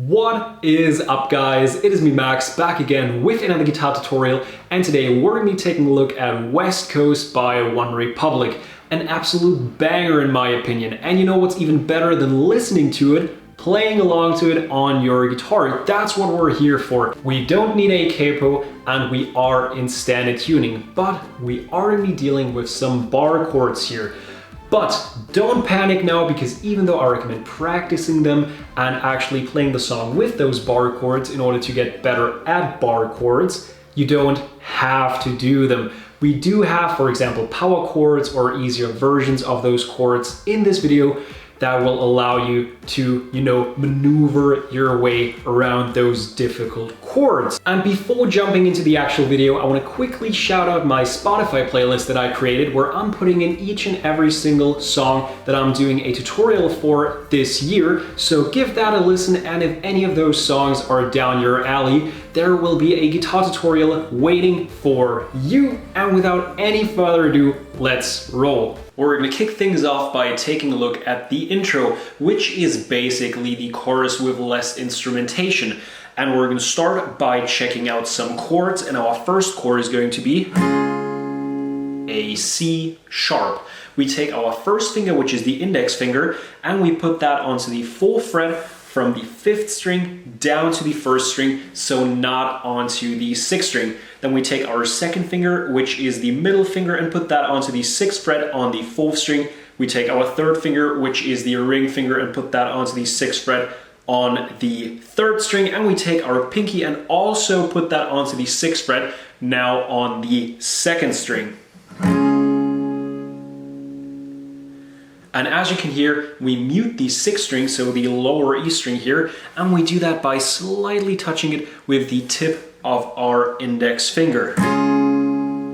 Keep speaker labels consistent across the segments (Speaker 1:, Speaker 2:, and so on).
Speaker 1: What is up, guys? It is me, Max, back again with another guitar tutorial, and today we're going to be taking a look at West Coast by OneRepublic. An absolute banger in my opinion, and you know what's even better than listening to it? Playing along to it on your guitar. That's what we're here for. We don't need a capo and we are in standard tuning, but we are going to be dealing with some bar chords here. But don't panic now, because even though I recommend practicing them and actually playing the song with those bar chords in order to get better at bar chords, you don't have to do them. We do have, for example, power chords or easier versions of those chords in this video that will allow you to, maneuver your way around those difficult chords. And before jumping into the actual video, I want to quickly shout out my Spotify playlist that I created, where I'm putting in each and every single song that I'm doing a tutorial for this year. So give that a listen, and if any of those songs are down your alley, there will be a guitar tutorial waiting for you. And without any further ado, let's roll. We're going to kick things off by taking a look at the intro, which is basically the chorus with less instrumentation. And we're going to start by checking out some chords, and our first chord is going to be a C sharp. We take our first finger, which is the index finger, and we put that onto the 4th fret from the 5th string down to the 1st string, so not onto the 6th string. Then we take our 2nd finger, which is the middle finger, and put that onto the 6th fret on the 4th string. We take our 3rd finger, which is the ring finger, and put that onto the 6th fret on the 3rd string. And we take our pinky and also put that onto the 6th fret, now on the 2nd string. And as you can hear, we mute the 6th string, so the lower E string here, and we do that by slightly touching it with the tip of our index finger.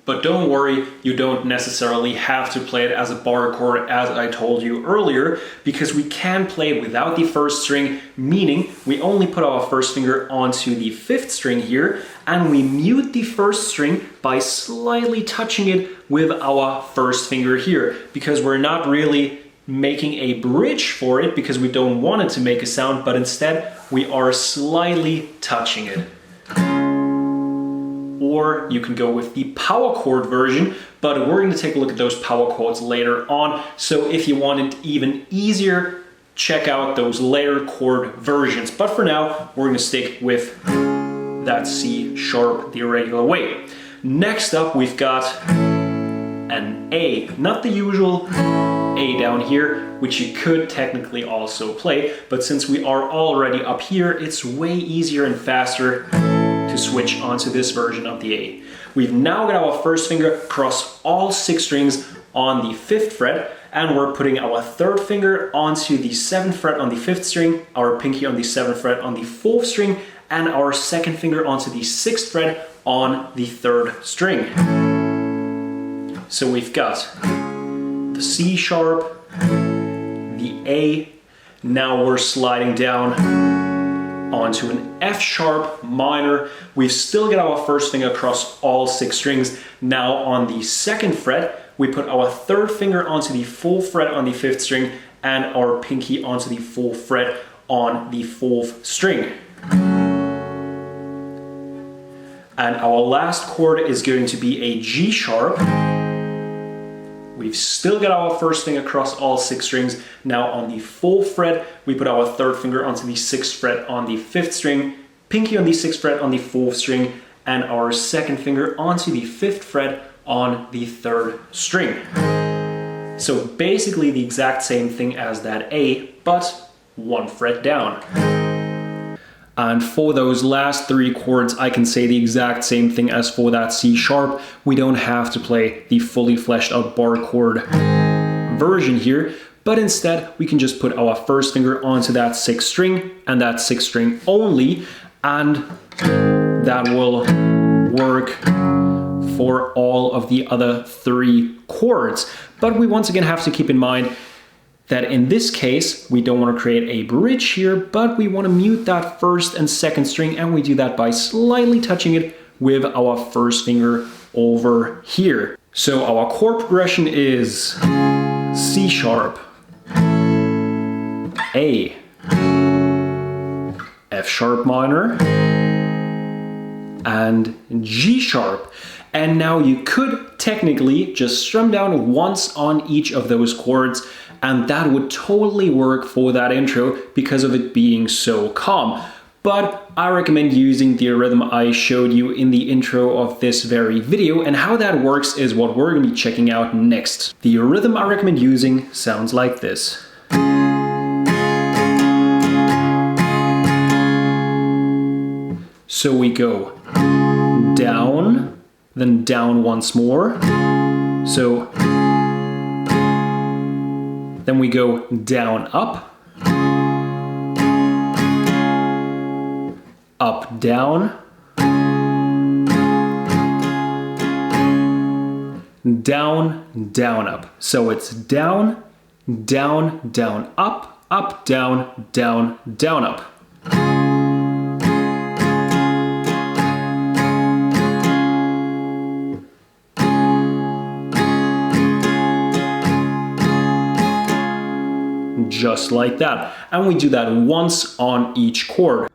Speaker 1: But don't worry, you don't necessarily have to play it as a bar chord, as I told you earlier, because we can play without the 1st string, meaning we only put our 1st finger onto the 5th string here, and we mute the 1st string by slightly touching it with our 1st finger here, because we're not really making a bridge for it, because we don't want it to make a sound, but instead we are slightly touching it. Or you can go with the power chord version, but we're going to take a look at those power chords later on. So if you want it even easier, check out those layered chord versions. But for now, we're going to stick with that C sharp the regular way. Next up, we've got an A, not the usual A down here, which you could technically also play, but since we are already up here, it's way easier and faster to switch onto this version of the A. We've now got our 1st finger across all 6 strings on the 5th fret, and we're putting our 3rd finger onto the 7th fret on the 5th string, our pinky on the 7th fret on the 4th string, and our 2nd finger onto the 6th fret on the 3rd string. So we've got the C sharp, the A, now we're sliding down onto an F sharp minor. We've still got our 1st finger across all 6 strings. Now on the 2nd fret, we put our 3rd finger onto the 4th fret on the 5th string, and our pinky onto the 4th fret on the 4th string. And our last chord is going to be a G sharp. We've still got our 1st finger across all 6 strings. Now on the 4th fret, we put our 3rd finger onto the 6th fret on the 5th string, pinky on the 6th fret on the 4th string, and our 2nd finger onto the 5th fret on the 3rd string. So basically the exact same thing as that A, but 1 fret down. And for those last 3 chords, I can say the exact same thing as for that C sharp. We don't have to play the fully fleshed out bar chord version here, but instead we can just put our 1st finger onto that 6th string and that 6th string only, and that will work for all of the other 3 chords. But we once again have to keep in mind that in this case, we don't want to create a bridge here, but we want to mute that 1st and 2nd string, and we do that by slightly touching it with our 1st finger over here. So our chord progression is C sharp, A, F sharp minor, and G sharp. And now you could technically just strum down once on each of those chords, and that would totally work for that intro because of it being so calm. But I recommend using the rhythm I showed you in the intro of this very video, and how that works is what we're gonna be checking out next. The rhythm I recommend using sounds like this. So we go down, then down once more. So then we go down, up, up, down, down, down, up. So it's down, down, down, up, down, down, down, up. Just like that. And we do that once on each chord.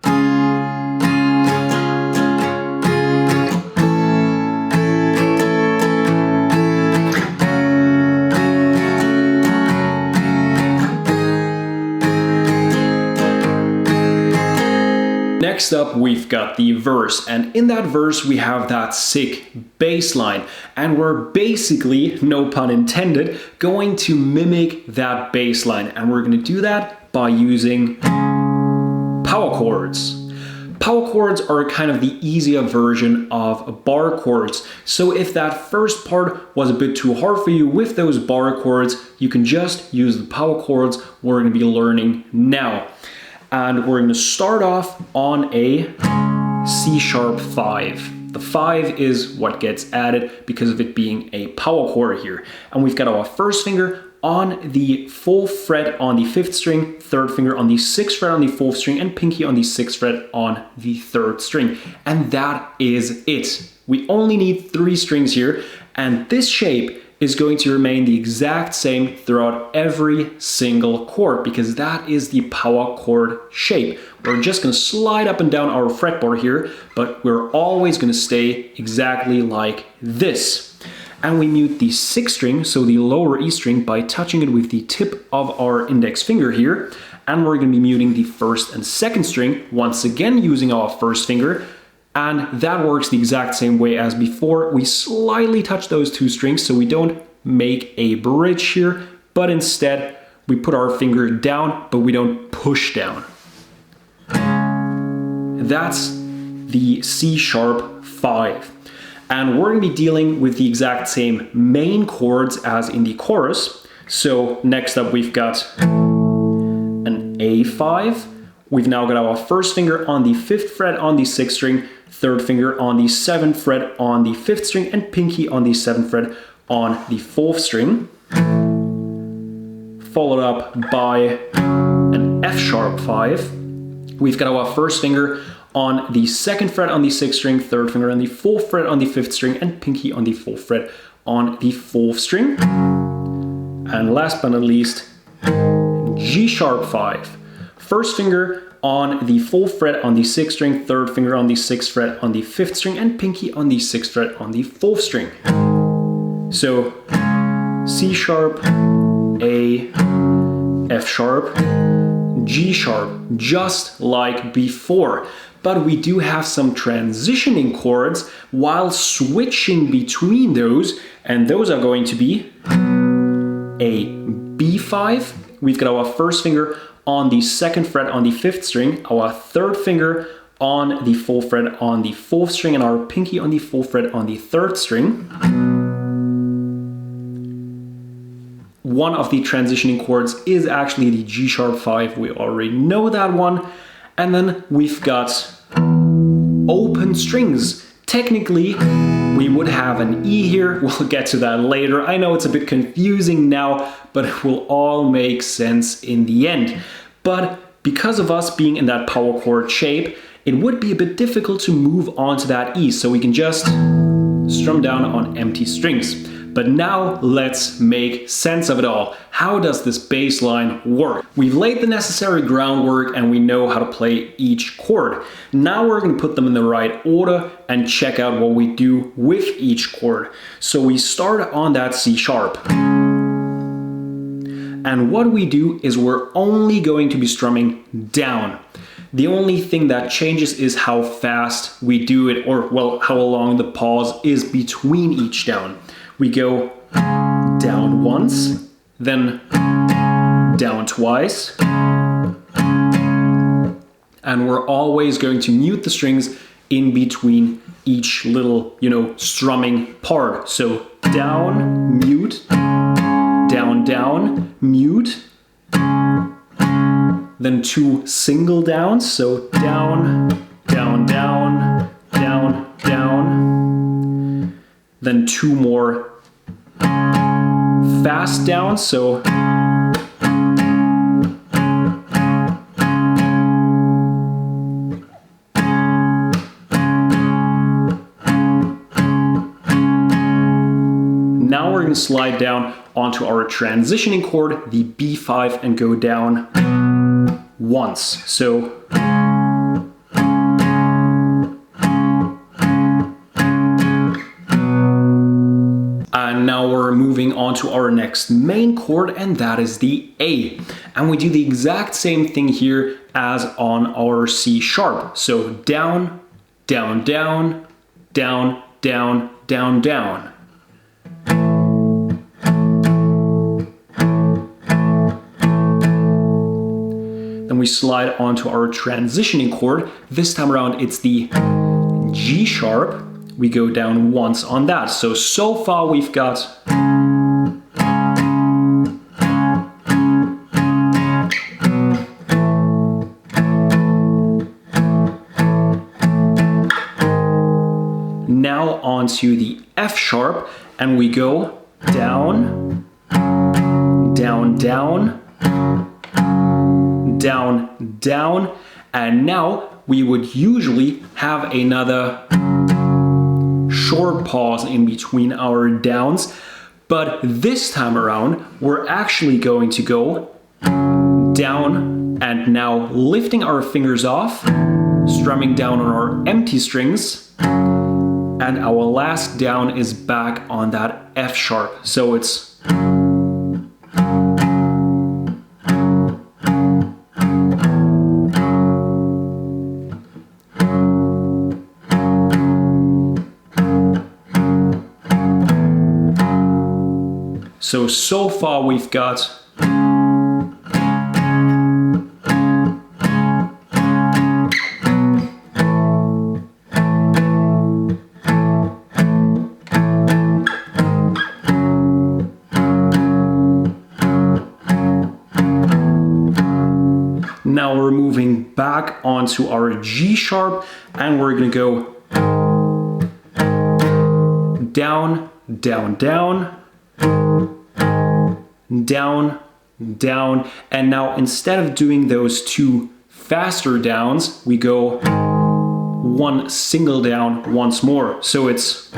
Speaker 1: Next up, we've got the verse, and in that verse we have that sick bass line, and we're basically, no pun intended, going to mimic that bass line, and we're going to do that by using power chords. Power chords are kind of the easier version of bar chords, so if that first part was a bit too hard for you with those bar chords, you can just use the power chords we're going to be learning now. And we're going to start off on a C sharp 5. The 5 is what gets added because of it being a power chord here. And we've got our first finger on the 4th fret on the 5th string, third finger on the 6th fret on the 4th string, and pinky on the 6th fret on the 3rd string. And that is it. We only need 3 strings here, and this shape is going to remain the exact same throughout every single chord, because that is the power chord shape. We're just going to slide up and down our fretboard here, but we're always going to stay exactly like this. And we mute the 6th string, so the lower E string, by touching it with the tip of our index finger here. And we're going to be muting the 1st and 2nd string, once again using our 1st finger. And that works the exact same way as before. We slightly touch those 2 strings so we don't make a bridge here, but instead we put our finger down, but we don't push down. That's the C sharp 5. And we're going to be dealing with the exact same main chords as in the chorus. So next up we've got an A5. We've now got our first finger on the 5th fret on the 6th string, third finger on the 7th fret on the 5th string, and pinky on the 7th fret on the 4th string. Followed up by an F sharp 5. We've got our first finger on the 2nd fret on the 6th string, third finger on the 4th fret on the 5th string, and pinky on the 4th fret on the 4th string. And last but not least, G sharp 5. First finger on the 4th fret on the 6th string, third finger on the 6th fret on the 5th string, and pinky on the 6th fret on the 4th string. So C sharp, A, F sharp, G sharp, just like before. But we do have some transitioning chords while switching between those, and those are going to be a B5. We've got our first finger on the 2nd fret on the 5th string, our third finger on the 4th fret on the 4th string, and our pinky on the 4th fret on the 3rd string. One of the transitioning chords is actually the G sharp 5, we already know that one. And then we've got open strings. Technically, we would have an E here, we'll get to that later. I know it's a bit confusing now, but it will all make sense in the end. But because of us being in that power chord shape, it would be a bit difficult to move on to that E, so we can just strum down on empty strings. But now let's make sense of it all. How does this bass line work? We've laid the necessary groundwork and we know how to play each chord. Now we're going to put them in the right order and check out what we do with each chord. So we start on that C sharp. And what we do is we're only going to be strumming down. The only thing that changes is how fast we do it, or well, how long the pause is between each down. We go down once, then down twice, and we're always going to mute the strings in between each little, strumming part. So down, mute, down, down, mute, then 2 single downs, so down, down, down, down, down, then 2 more fast downs, so now we're going to slide down onto our transitioning chord, the B5, and go down once. So and now we're moving on to our next main chord, and that is the A. And we do the exact same thing here as on our C sharp. So down, down, down, down, down, down, down. Then we slide onto our transitioning chord. This time around it's the G sharp. We go down once on that. So far we've got now onto the F sharp, and we go down, down, down, down, down, and now we would usually have another short pause in between our downs, but this time around we're actually going to go down and now lifting our fingers off, strumming down on our empty strings, and our last down is back on that F sharp. So it's so far we've got now we're moving back onto our G sharp, and we're going to go down, down, down, down, down, and now instead of doing those 2 faster downs, we go 1 single down once more. So it's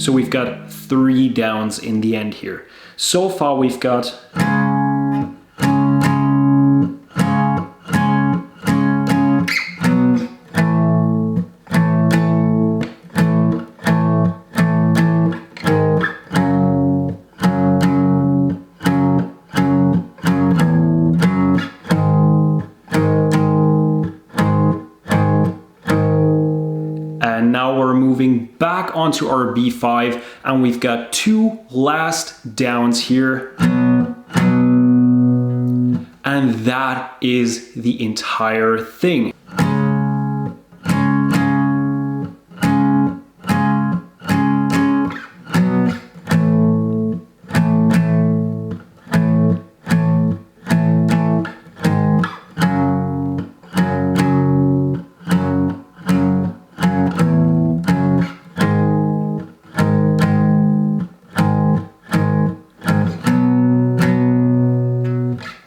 Speaker 1: so we've got 3 downs in the end here. So far we've got back onto our B5, and we've got 2 last downs here, and that is the entire thing.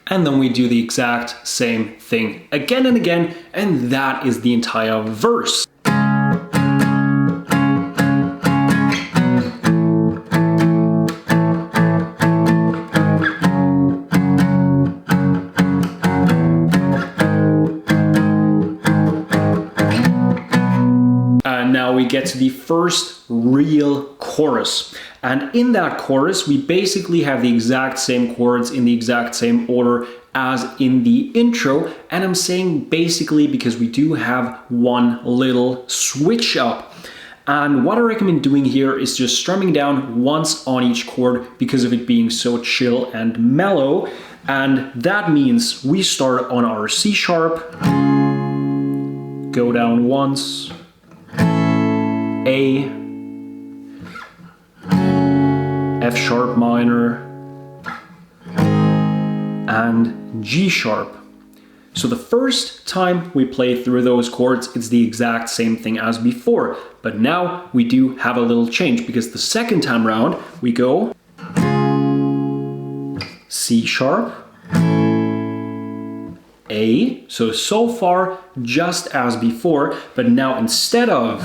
Speaker 1: And then we do the exact same thing again and again, and that is the entire verse. get to the first real chorus. And in that chorus, we basically have the exact same chords in the exact same order as in the intro. And I'm saying basically because we do have one little switch up. And what I recommend doing here is just strumming down once on each chord because of it being so chill and mellow. And that means we start on our C sharp, go down once, A, F sharp minor, and G sharp. So the first time we play through those chords, it's the exact same thing as before. But now we do have a little change because the second time round we go C sharp, A, so far just as before, but now instead of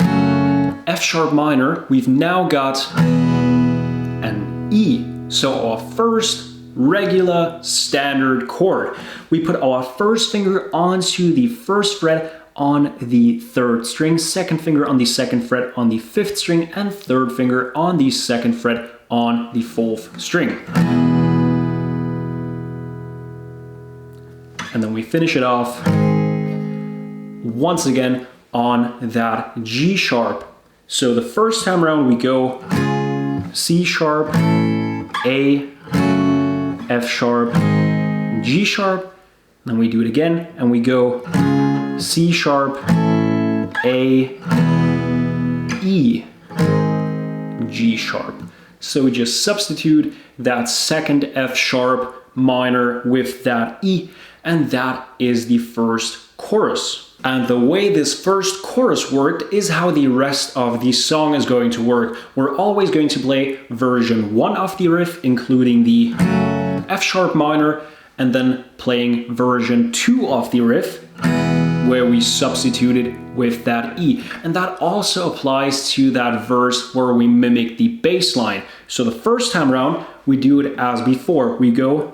Speaker 1: F sharp minor, we've now got an E. So our first regular standard chord. We put our first finger onto the first fret on the third string, second finger on the second fret on the fifth string, and third finger on the second fret on the fourth string. And then we finish it off once again on that G sharp. So the first time around we go C sharp, A, F sharp, G sharp, then we do it again and we go C sharp, A, E, G sharp. So we just substitute that second F sharp minor with that E, and that is the first chorus. And the way this first chorus worked is how the rest of the song is going to work. We're always going to play version 1 of the riff, including the F sharp minor, and then playing version 2 of the riff, where we substituted with that E. And that also applies to that verse where we mimic the bass line. So the first time around, we do it as before. We go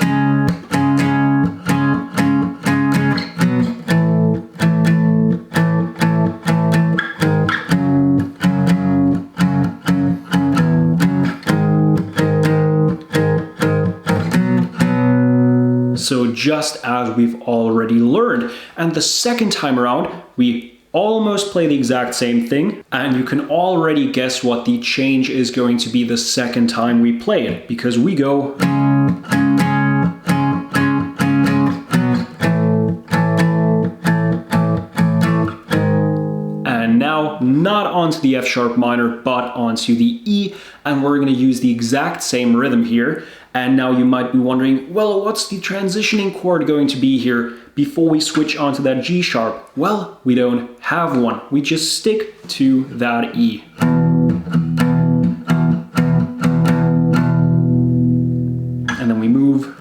Speaker 1: so just as we've already learned. And the second time around, we almost play the exact same thing, and you can already guess what the change is going to be the second time we play it, because we go and now not onto the F sharp minor, but onto the E, and we're going to use the exact same rhythm here. And now you might be wondering, well, what's the transitioning chord going to be here before we switch onto that G sharp? Well, we don't have one. We just stick to that E. And then we move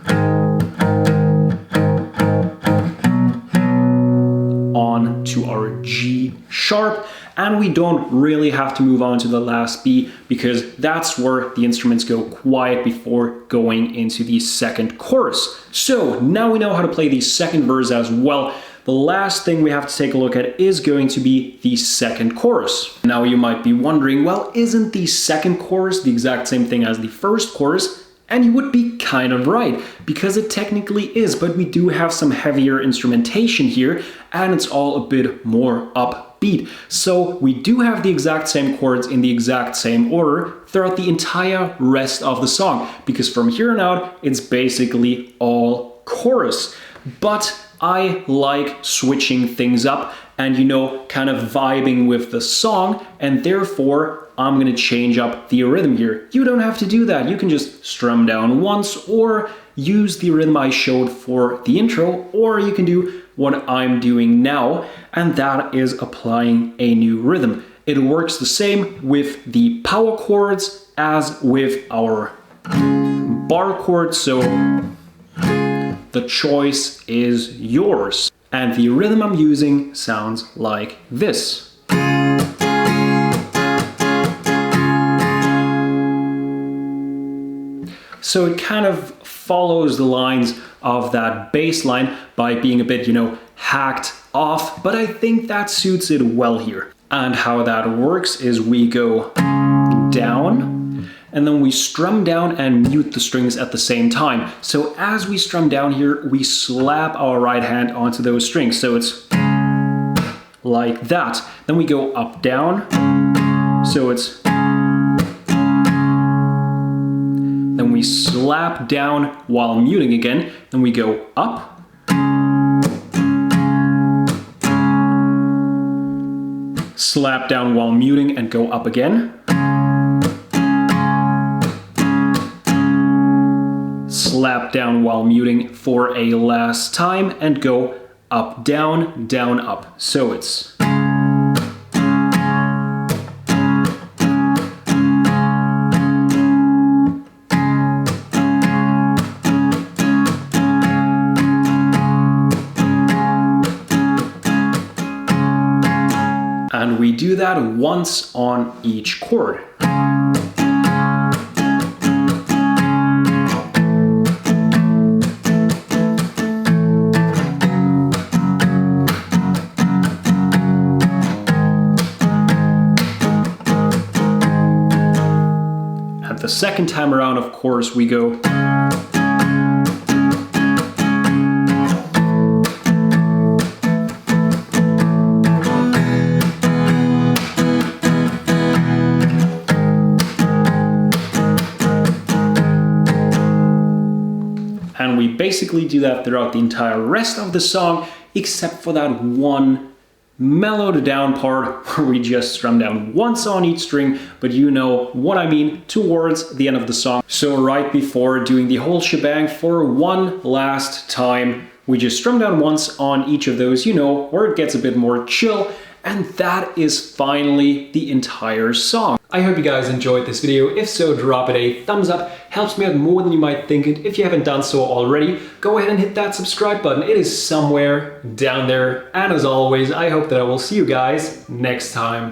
Speaker 1: on to our G sharp. And we don't really have to move on to the last B because that's where the instruments go quiet before going into the second chorus. So now we know how to play the second verse as well. The last thing we have to take a look at is going to be the second chorus. Now you might be wondering, well, isn't the second chorus the exact same thing as the first chorus? And you would be kind of right, because it technically is, but we do have some heavier instrumentation here, and it's all a bit more upbeat. So we do have the exact same chords in the exact same order throughout the entire rest of the song, because from here on out, it's basically all chorus. But I like switching things up and, you know, kind of vibing with the song, and therefore I'm gonna change up the rhythm here. You don't have to do that. You can just strum down once or use the rhythm I showed for the intro, or you can do what I'm doing now, and that is applying a new rhythm. It works the same with the power chords as with our bar chords, so the choice is yours. And the rhythm I'm using sounds like this. So it kind of follows the lines of that bass line by being a bit, you know, hacked off, but I think that suits it well here. And how that works is we go down, and then we strum down and mute the strings at the same time. So as we strum down here, we slap our right hand onto those strings. So it's like that. Then we go up, down. So it's... Then we slap down while muting again. Then we go up. Slap down while muting and go up again. Slap down while muting for a last time and go up, down, down, up. So it's... And we do that once on each chord. At the second time around, of course, we go... And we basically do that throughout the entire rest of the song, except for that one mellowed down part where we just strum down once on each string, but you know what I mean, towards the end of the song. So right before doing the whole shebang for one last time, we just strum down once on each of those, you know, where it gets a bit more chill, and that is finally the entire song. I hope you guys enjoyed this video. If so, drop it a thumbs up. Helps me out more than you might think it. If you haven't done so already, go ahead and hit that subscribe button. It is somewhere down there. And as always, I hope that I will see you guys next time.